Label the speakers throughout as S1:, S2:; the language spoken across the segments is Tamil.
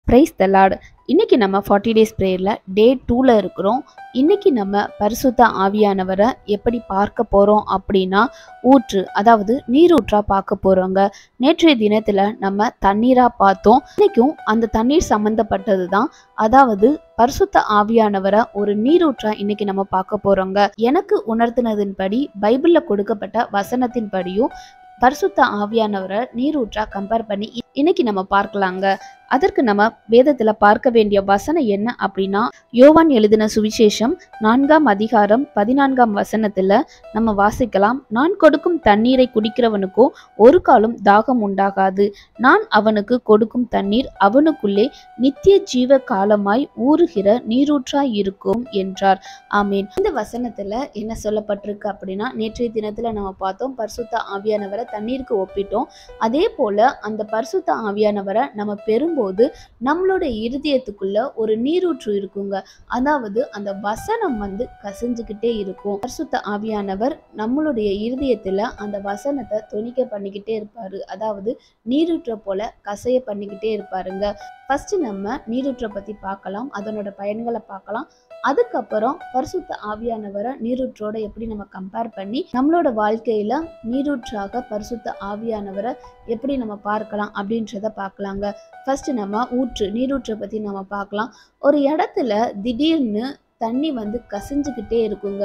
S1: Praise the Lord. இன்னைக்கு நம்ம 40 டேஸ் ப்ரேயர்ல டே 2ல இருக்கிறோம். இன்னைக்கு நம்ம பரிசுத்த ஆவியானவரை எப்படி பார்க்க போறோம் அப்படின்னா, ஊற்று, அதாவது நீரூற்றா பார்க்க போறோங்க. நேற்றைய தினத்துல நம்ம தண்ணீரா பார்த்தோம். இன்னைக்கும் அந்த தண்ணீர் சம்பந்தப்பட்டது தான். அதாவது பரிசுத்த ஆவியானவரை ஒரு நீரூற்றா இன்னைக்கு நம்ம பார்க்க போறோங்க. எனக்கு உணர்த்தினதின்படி பைபிள்ல கொடுக்கப்பட்ட வசனத்தின்படியும் பரிசுத்த ஆவியானவரை நீரூற்றா கம்பேர் பண்ணி இன்னைக்கு நம்ம பார்க்கலாங்க. அதற்கு நம்ம வேதத்துல பார்க்க வேண்டிய வசனம் என்ன அப்படின்னா, யோவான் எழுதின சுவிசேஷம் 4ஆம் அதிகாரம் 14ஆம் வசனத்துல நம்ம வாசிக்கலாம். நான் கொடுக்கும் தண்ணீரை குடிக்கிறவனுக்கோ ஒரு காலம் தாகம் உண்டாகாது. நான் அவனுக்கு கொடுக்கும் தண்ணீர் அவனுக்குள்ளே நித்திய ஜீவ காலமாய் ஊறுகிற நீரூற்றாய் இருக்கும் என்றார். ஆமீன். இந்த வசனத்துல என்ன சொல்லப்பட்டிருக்கு அப்படின்னா, நேற்றைய தினத்துல நம்ம பார்த்தோம், பரிசுத்த ஆவியானவரை தண்ணீருக்கு ஒப்பிட்டோம். அதே போல அந்த பரிசுத்த ஆவியானவரை நம்ம பெறும்போது நம்மளுடைய இருதயத்துக்குள்ள ஒரு நீரூற்று இருக்குங்க. அதாவது அந்த வசனம் கசிஞ்சுக்கிட்டே இருக்கும். பரிசுத்த ஆவியானவர் நம்மளுடைய இருதயத்துல அந்த வசனத்தை தொனிக்க பண்ணிக்கிட்டே இருப்பாரு. அதாவது நீரூற்றை போல கசைய பண்ணிக்கிட்டே இருப்பாருங்க. ஃபர்ஸ்ட் நம்ம நீரூற்றை பத்தி பார்க்கலாம், அதனோட பயன்களை பார்க்கலாம். அதுக்கப்புறம் பரிசுத்த ஆவியானவரை நீரூற்றோட எப்படி நம்ம கம்பேர் பண்ணி நம்மளோட வாழ்க்கையில நீரூற்றாக பரிசுத்த ஆவியானவரை எப்படி நம்ம பார்க்கலாம் அப்படின்றத பார்க்கலாங்க. ஃபர்ஸ்ட் நம்ம நீரூற்றை பத்தி நம்ம பார்க்கலாம். ஒரு இடத்துல திடீர்னு தண்ணி கசிஞ்சுக்கிட்டே இருக்குங்க.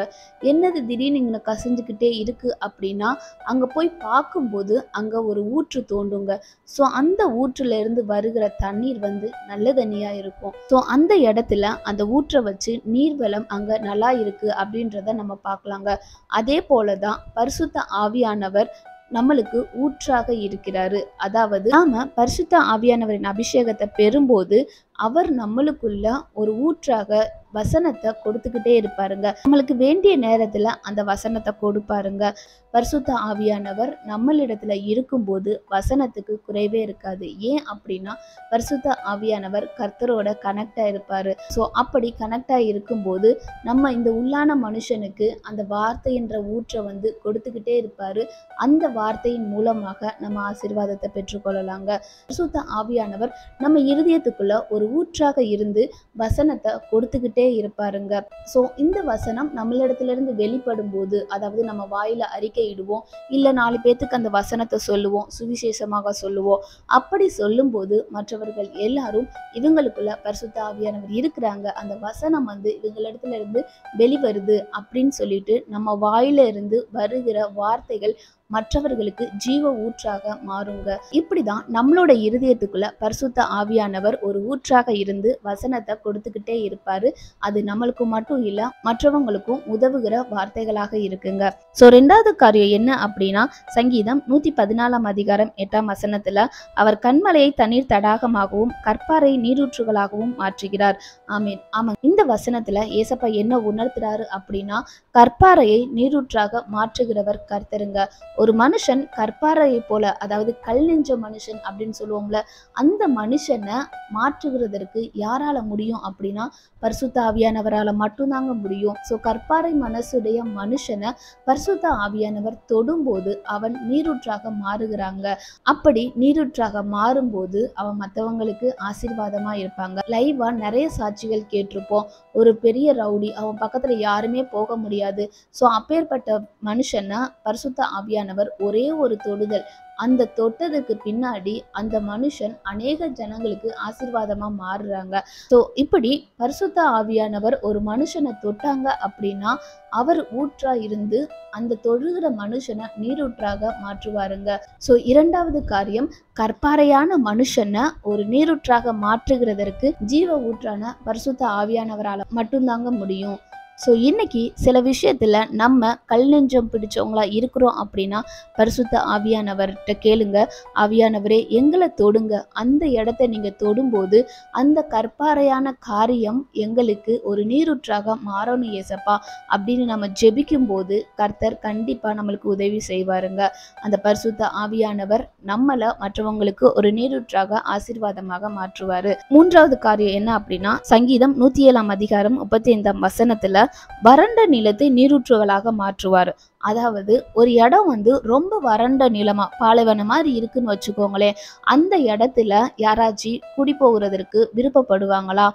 S1: என்னது திடீர்னு இங்கே கசிஞ்சுக்கிட்டே இருக்கு அப்படின்னா, அங்கே போய் பார்க்கும்போது அங்கே ஒரு ஊற்று தோண்டுங்க. ஸோ அந்த ஊற்றுல இருந்து வருகிற தண்ணீர் நல்ல தண்ணியாக இருக்கும். ஸோ அந்த இடத்துல அந்த ஊற்றை வச்சு நீர்வளம் அங்கே நல்லா இருக்கு அப்படின்றத நம்ம பார்க்கலாங்க. அதே போல தான் பரிசுத்த ஆவியானவர் நம்மளுக்கு ஊற்றாக இருக்கிறாரு. அதாவது நாம பரிசுத்த ஆவியானவரின் அபிஷேகத்தை பெறும்போது அவர் நம்மளுக்குள்ள ஒரு ஊற்றாக வசனத்தை கொடுத்துக்கிட்டே இருப்பாருங்க. நம்மளுக்கு வேண்டிய நேரத்துல அந்த வசனத்தை கொடுப்பாருங்க. பரிசுத்த ஆவியானவர் நம்மளிடத்துல இருக்கும்போது வசனத்துக்கு குறைவே இருக்காது. ஏன் அப்படின்னா, பரிசுத்த ஆவியானவர் கர்த்தரோட கனெக்டா இருப்பாரு. ஸோ அப்படி கனெக்டா இருக்கும்போது நம்ம இந்த உள்ளான மனுஷனுக்கு அந்த வார்த்தை என்ற ஊற்றை கொடுத்துக்கிட்டே இருப்பாரு. அந்த வார்த்தையின் மூலமாக நம்ம ஆசீர்வாதத்தை பெற்றுக்கொள்ளலாங்க. பரிசுத்த ஆவியானவர் நம்ம இருதயத்துக்குள்ள ஒரு ஊற்றாக இருந்து வசனத்தை கொடுத்துக்கிட்டே இருப்பாருங்க. ஸோ இந்த வசனம் நம்மளிடத்துல இருந்து வெளிப்படும் போது, அதாவது நம்ம வாயில அறிக்கையிடுவோம், இல்ல 4 பேத்துக்கு அந்த வசனத்தை சொல்லுவோம், சுவிசேஷமாக சொல்லுவோம். அப்படி சொல்லும் போது மற்றவர்கள் எல்லாரும் இவங்களுக்குள்ள பரிசுத்த ஆவியானவர் இருக்கிறாங்க, அந்த வசனம் இவங்களிடத்துல இருந்து வெளிவருது அப்படின்னு சொல்லிட்டு நம்ம வாயில இருந்து வருகிற வார்த்தைகள் மற்றவர்களுக்கு ஜீவ ஊற்றாக மாறுங்க. இப்படிதான் நம்மளோட இருதயத்துக்குள்ள பரிசுத்த ஆவியானவர் ஒரு ஊற்றாக இருந்து வசனத்தை கொடுத்துக்கிட்டே இருப்பாரு. அது நம்மளுக்கு மட்டும் இல்ல, மற்றவங்களுக்கும் உதவுகிற வார்த்தைகளாக இருக்குங்க. ஸோ 2வது காரியம் என்ன அப்படின்னா, சங்கீதம் 114ஆம் அதிகாரம் 8ஆம் வசனத்துல அவர் கண்மலையை தண்ணீர் தடாகமாகவும் கற்பாறை நீரூற்றுகளாகவும் மாற்றுகிறார். ஆமீன். ஆமாங்க. இந்த வசனத்துல ஏசப்பா என்ன உணர்த்துறாரு அப்படின்னா, கற்பாறையை நீரூற்றாக மாற்றுகிறவர் கர்த்தருங்க. ஒரு மனுஷன் கற்பாறையை போல, அதாவது கல் நெஞ்ச மனுஷன் அப்படின்னு சொல்லுவோம்ல, அந்த மனுஷனை மாற்றுகிறதற்கு யாரால முடியும் அப்படின்னா பரிசுத்த ஆவியானவரால மட்டும்தாங்க முடியும். ஸோ கற்பாறை மனசுடைய மனுஷனை பரிசுத்த ஆவியானவர் தொடும்போது அவன் நீரூற்றாக மாறுகிறாங்க. அப்படி நீரூற்றாக மாறும்போது அவன் மற்றவங்களுக்கு ஆசீர்வாதமா இருப்பாங்க. லைவா நிறைய சாட்சிகள் கேட்டிருப்போம். ஒரு பெரிய ரவுடி, அவன் பக்கத்துல யாருமே போக முடியாது. ஸோ அப்பேற்பட்ட மனுஷனை பரிசுத்த ஆவியானவர் ஒரே ஒரு தொடுதல், அந்த தொட்டதுக்கு பின்னாடி அந்த மனுஷன் அநேக ஜனங்களுக்கு ஆசீர்வாதமா மாறுறாங்க. ஸோ இப்படி பரிசுத்த ஆவியானவர் ஒரு மனுஷனை தொட்டாங்க அப்படின்னா அவர் ஊற்றா இருந்து அந்த தொழுகிற மனுஷனை நீரூற்றாக மாற்றுவாருங்க. ஸோ 2வது காரியம், கற்பாறையான மனுஷனை ஒரு நீரூற்றாக மாற்றுகிறதற்கு ஜீவ ஊற்றான பரிசுத்த ஆவியானவரால மட்டும்தாங்க முடியும். ஸோ இன்னைக்கு சில விஷயத்துல நம்ம கல் நெஞ்சம் பிடிச்சவங்களா இருக்கிறோம் அப்படின்னா பரிசுத்த ஆவியானவர்கிட்ட கேளுங்க, ஆவியானவரே எங்களை தொடுங்க. அந்த இடத்த நீங்க தொடும்போது அந்த கற்பாறையான காரியம் எங்களுக்கு ஒரு நீரூற்றாக மாறணும் ஏசப்பா அப்படின்னு நம்ம ஜெபிக்கும் போது கர்த்தர் கண்டிப்பா நம்மளுக்கு உதவி செய்வாருங்க. அந்த பரிசுத்த ஆவியானவர் நம்மள மற்றவங்களுக்கு ஒரு நீரூற்றாக ஆசீர்வாதமாக மாற்றுவாரு. 3வது காரியம் என்ன அப்படின்னா, சங்கீதம் 107ஆம் அதிகாரம் 35ஆம் வசனத்துல வறண்ட நிலத்தை நீரூற்றுகளாக மாற்றுவார். அதாவது ஒரு இடம் ரொம்ப வறண்ட நிலமா பாலைவனம் மாதிரி இருக்குன்னு வச்சுக்கோங்களேன். அந்த இடத்துல யாராச்சும் குடி போகிறதற்கு விருப்பப்படுவாங்களா?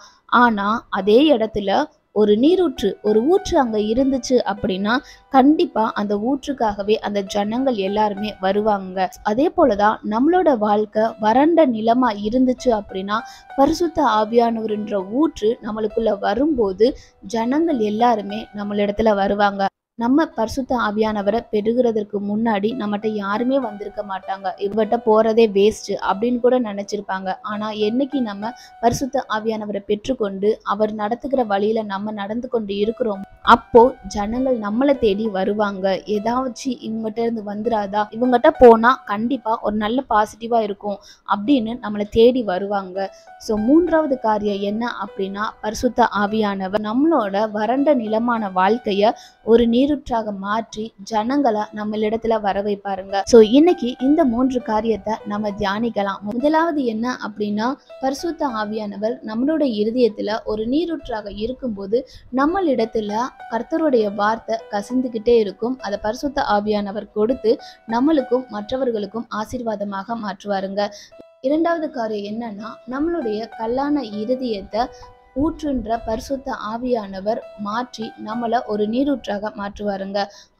S1: ஆனா அதே இடத்துல ஒரு நீரூற்று ஒரு ஊற்று அங்க இருந்துச்சு அப்படின்னா கண்டிப்பா அந்த ஊற்றுக்காகவே அந்த ஜனங்கள் எல்லாருமே வருவாங்க. அதே போலதான் நம்மளோட வாழ்க்கை வறண்ட நிலமா இருந்துச்சு அப்படின்னா பரிசுத்த ஆவியானவர்ன்ற ஊற்று நம்மளுக்குள்ள வரும்போது ஜனங்கள் எல்லாருமே நம்மளிடத்துல வருவாங்க. நம்ம பரிசுத்த ஆவியானவரை பெறுகிறதற்கு முன்னாடி நம்மகிட்ட யாருமே வந்திருக்க மாட்டாங்க. இவர்கிட்ட போறதே வேஸ்ட் அப்படின்னு கூட நினைச்சிருப்பாங்க. ஆனா என்னைக்கு நம்ம பரிசுத்த ஆவியானவரை பெற்றுக்கொண்டு அவர் நடத்துகிற வழியில நம்ம நடந்து கொண்டு இருக்கிறோம், அப்போ ஜனங்கள் நம்மளை தேடி வருவாங்க. ஏதாச்சும் இவங்ககிட்ட இருந்து வந்துராதா, இவங்ககிட்ட போனா கண்டிப்பா ஒரு நல்ல பாசிட்டிவா இருக்கும் அப்படின்னு நம்மளை தேடி வருவாங்க. ஸோ மூன்றாவது காரியம் என்ன அப்படின்னா பரிசுத்த ஆவியானவர் நம்மளோட வறண்ட நிலமான வாழ்க்கைய ஒரு நீரூற்றாக மாற்றி ஜனங்களை நம்மளிடத்துல வர வைப்பாருங்க. ஸோ இன்னைக்கு இந்த 3 காரியத்தை நம்ம தியானிக்கலாம். முதலாவது என்ன அப்படின்னா பரிசுத்த ஆவியானவர் நம்மளோட இருதயத்துல ஒரு நீரூற்றாக இருக்கும்போது நம்மளிடத்துல கர்த்தருடைய வார்த்தை கசிந்துகிட்டே இருக்கும். அதை பரிசுத்த ஆவியானவர் கொடுத்து நம்மளுக்கும் மற்றவர்களுக்கும் ஆசீர்வாதமாக மாற்றுவாருங்க. இரண்டாவது காரியம் என்னன்னா நம்மளுடைய கல்லான இருதயத்தை ஊற்றுன்ற பரிசுத்த ஆவியானவர் மாற்றி நம்மளை ஒரு நீரூற்றாக மாற்றுவாருங்க.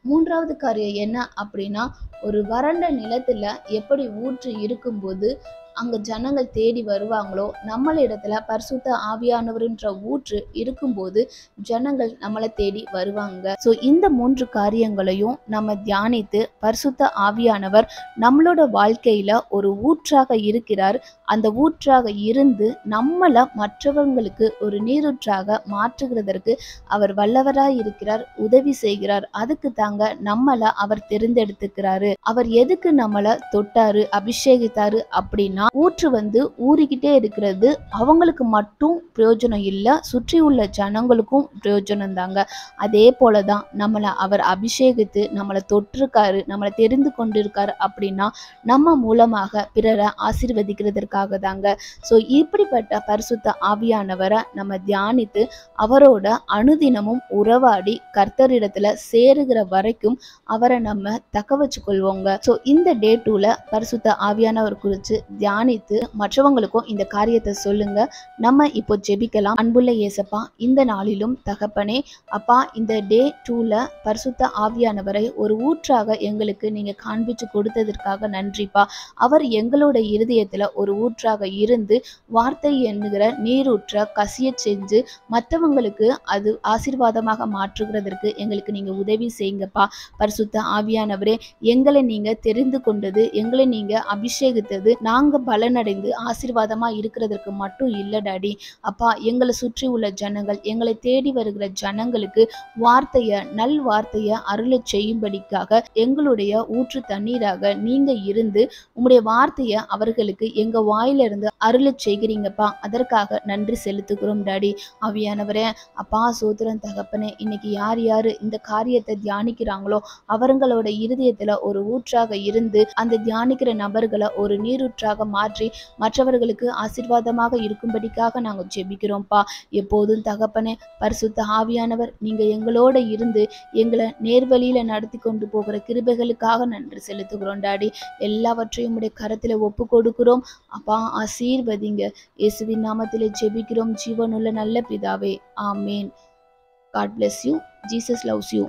S1: மூன்றாவது காரியம் என்ன அப்படின்னா ஒரு வறண்ட நிலத்துல எப்படி ஊற்று இருக்கும்போது அங்க ஜனங்கள் தேடி வருவாங்களோ நம்மளிடத்துல பரிசுத்த ஆவியானவர்ன்ற ஊற்று இருக்கும்போது ஜனங்கள் நம்மளை தேடி வருவாங்க. ஸோ இந்த 3 காரியங்களையும் நம்ம தியானித்து பரிசுத்த ஆவியானவர் நம்மளோட வாழ்க்கையில ஒரு ஊற்றாக இருக்கிறார். அந்த ஊற்றாக இருந்து நம்மளை மற்றவங்களுக்கு ஒரு நீரூற்றாக மாற்றுகிறதற்கு அவர் வல்லவராய் இருக்கிறார், உதவி செய்கிறார். அதுக்கு தாங்க நம்மளை அவர் தெரிந்தெடுத்துக்கிறாரு. அவர் எதுக்கு நம்மளை தொட்டாரு அபிஷேகித்தாரு அப்படின்னா ஊற்று ஊறிக்கிட்டே இருக்கிறது அவங்களுக்கு மட்டும் பிரயோஜனம் இல்லை, சுற்றி உள்ள ஜனங்களுக்கும் பிரயோஜனம் தாங்க. அதே போலதான் நம்மளை அவர் அபிஷேகித்து நம்மளை தொட்டிருக்காரு, நம்மளை தெரிந்து கொண்டிருக்காரு அப்படின்னா நம்ம மூலமாக பிறரை ஆசீர்வதிக்கிறதற்காக தாங்க. ஸோ இப்படிப்பட்ட பரிசுத்த ஆவியானவரை நம்ம தியானித்து அவரோட அனுதினமும் உறவாடி கர்த்தரிடத்துல சேருகிற வரைக்கும் அவரை நம்ம தக்க வச்சு கொள்வோங்க. ஸோ இந்த டே 2ல பரிசுத்த ஆவியானவர் குறித்து தியானித்து மற்றவங்களுக்கும் இந்த காரியத்தை சொல்லுங்க. நம்ம இப்போ ஜெபிக்கலாம். அன்புள்ள இயேசப்பா, இந்த நாளிலும் தகப்பனே அப்பா, இந்த டே 2ல பரிசுத்த ஆவியானவரை ஒரு ஊற்றாக எங்களுக்கு நீங்க காண்பிச்சு கொடுத்ததற்காக நன்றிப்பா. அவர் எங்களோட இருதயத்துல ஒரு ஊற்றாக இருந்து வார்த்தை என்கிற நீரூற்ற கசிய செஞ்சு மற்றவங்களுக்கு அது ஆசீர்வாதமாக மாற்றுகிறதற்கு எங்களுக்கு நீங்க உதவி செய்யுங்கப்பா. பரிசுத்த ஆவியானவரே, எங்களை நீங்க தெரிந்து கொண்டது, எங்களை நீங்க அபிஷேகித்தது நாங்க பலனடைந்து ஆசீர்வாதமா இருக்கிறதற்கு மட்டும் இல்லை டாடி. அப்பா, எங்களை சுற்றி உள்ள ஜனங்கள், எங்களை தேடி வருகிற ஜனங்களுக்கு நல் வார்த்தைய அருளச் செய்யும்படிக்காக எங்களுடைய ஊற்று தண்ணீராக நீங்க இருந்து உங்களுடைய வார்த்தைய அவர்களுக்கு எங்க வாயிலிருந்து அருளச் செய்கிறீங்கப்பா. அதற்காக நன்றி செலுத்துகிறோம் டாடி. ஆவியானவரே அப்பா, சோத்திரம் தகப்பனே, இன்னைக்கு யார் யாரு இந்த காரியத்தை தியானிக்கிறாங்களோ அவங்களோட இருதயத்துல ஒரு ஊற்றாக இருந்து அந்த தியானிக்கிற நபர்களை ஒரு நீரூற்றாக மாற்றி மற்றவர்களுக்கு ஆசீர்வாதமாக இருக்கும்படிக்காக நாங்க ஜெபிக்கிறோம்ப்பா. எப்போதும் தகப்பனே பரிசுத்த ஆவியானவர் நீங்க எங்களோட இருந்து எங்களை நேர்வழியில நடத்தி கொண்டு போகிற கிருபைகளுக்காக நன்றி செலுத்துகிறோம் டாடி. எல்லாவற்றையும் உடைய கரத்துல ஒப்பு கொடுக்கிறோம் அப்பா. ஆசீர்வதிங்க. இயேசுவின் நாமத்திலே ஜெபிக்கிறோம் ஜீவனுள்ள நல்ல பிதாவே, ஆமேன். God bless you. Jesus loves you.